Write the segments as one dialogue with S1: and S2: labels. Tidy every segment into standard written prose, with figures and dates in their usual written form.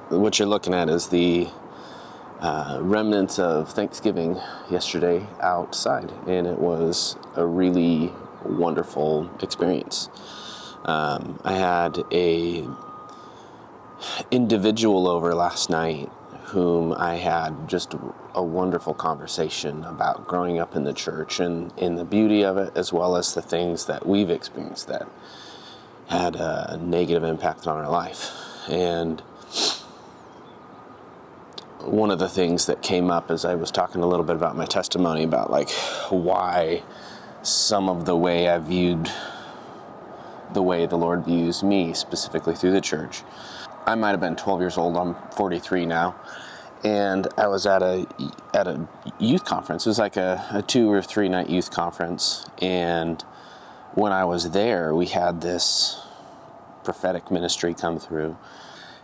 S1: what you're looking at is the remnants of Thanksgiving yesterday outside, and it was a really wonderful experience. I had a individual over last night whom I had just a wonderful conversation about growing up in the church and the beauty of it, as well as the things that we've experienced that had a negative impact on our life. And one of the things that came up as I was talking a little bit about my testimony about like why some of the way I viewed the way the Lord views me, specifically through the church. I might have been 12 years old. I'm 43 now. And I was at a youth conference. It was like a 2 or 3 night youth conference. And when I was there, we had this prophetic ministry come through,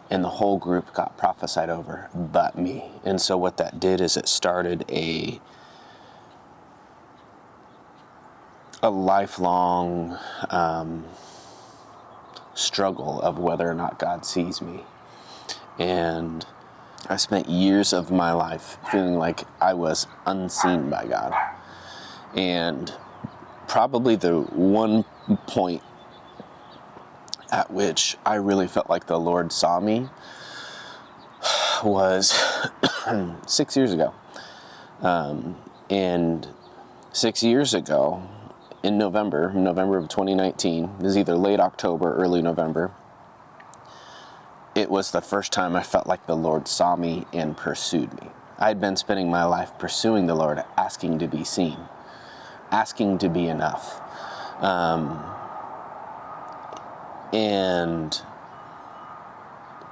S1: and the whole group got prophesied over but me. And so what that did is it started a lifelong struggle of whether or not God sees me. And I spent years of my life feeling like I was unseen by God. And probably the one point at which I really felt like the Lord saw me was 6 years ago. And 6 years ago, in November of 2019, it was either late October, early November, it was the first time I felt like the Lord saw me and pursued me. I'd been spending my life pursuing the Lord, asking to be seen, asking to be enough. And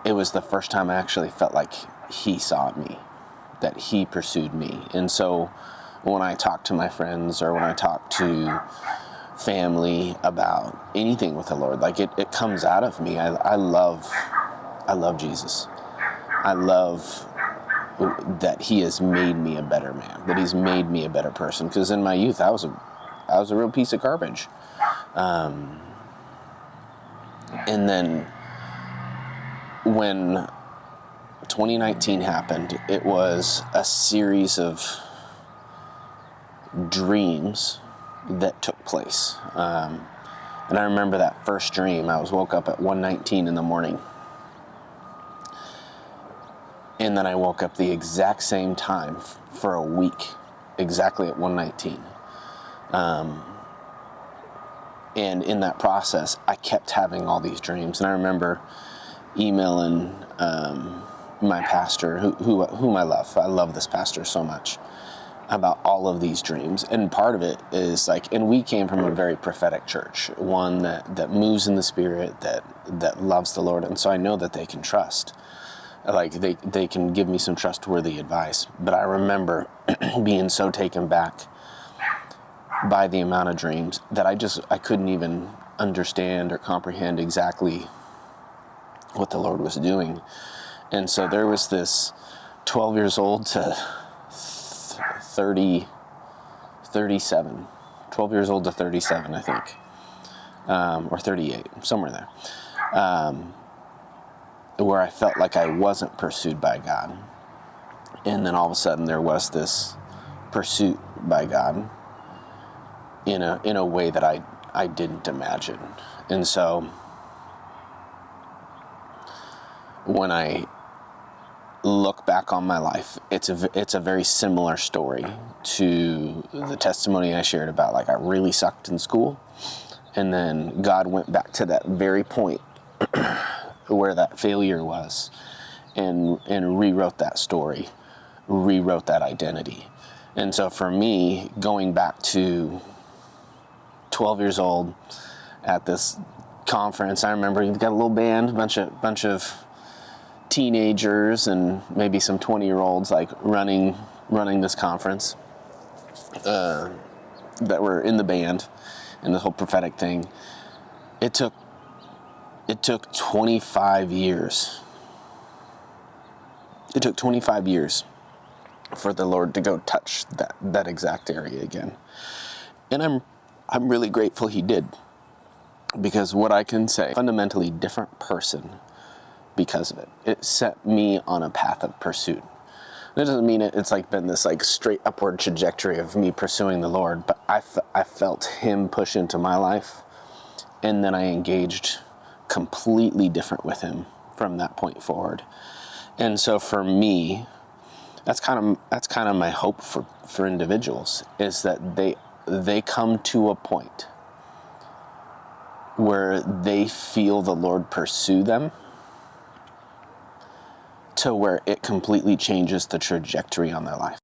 S1: it was the first time I actually felt like He saw me, that He pursued me. And so when I talk to my friends or when I talk to family about anything with the Lord, like it comes out of me. I love Jesus. I love that He has made me a better man, that He's made me a better person. Because in my youth, I was a real piece of garbage. And then when 2019 happened, it was a series of dreams that took place. And I remember that first dream. I was woke up at 1:19 in the morning. And then I woke up the exact same time for a week, exactly at 1:19. And in that process, I kept having all these dreams. And I remember emailing my pastor, whom I love. I love this pastor so much, about all of these dreams. And part of it is like, and we came from a very prophetic church, one that moves in the Spirit, that loves the Lord. And so I know that they can trust. Like they can give me some trustworthy advice. But I remember being so taken back by the amount of dreams that I couldn't even understand or comprehend exactly what the Lord was doing. And so there was this 12 years old to 37, 12 years old to 37, I think, or 38, somewhere there, where I felt like I wasn't pursued by God. And then all of a sudden there was this pursuit by God in a way that I didn't imagine. And so when I look back on my life, it's a very similar story to the testimony I shared about, like, I really sucked in school, and then God went back to that very point where that failure was, and rewrote that story, rewrote that identity. And so for me, going back to 12 years old at this conference, I remember you got a little band, a bunch of teenagers and maybe some 20-year-olds like running this conference that were in the band and the whole prophetic thing. It took 25 years. It took 25 years for the Lord to go touch that exact area again. And I'm really grateful He did, because what I can say, fundamentally different person because of it. It set me on a path of pursuit. That doesn't mean it's like been this like straight upward trajectory of me pursuing the Lord, but I felt him push into my life, and then I engaged completely different with him from that point forward. And so for me, that's kind of my hope for individuals, is that they come to a point where they feel the Lord pursue them to where it completely changes the trajectory on their life.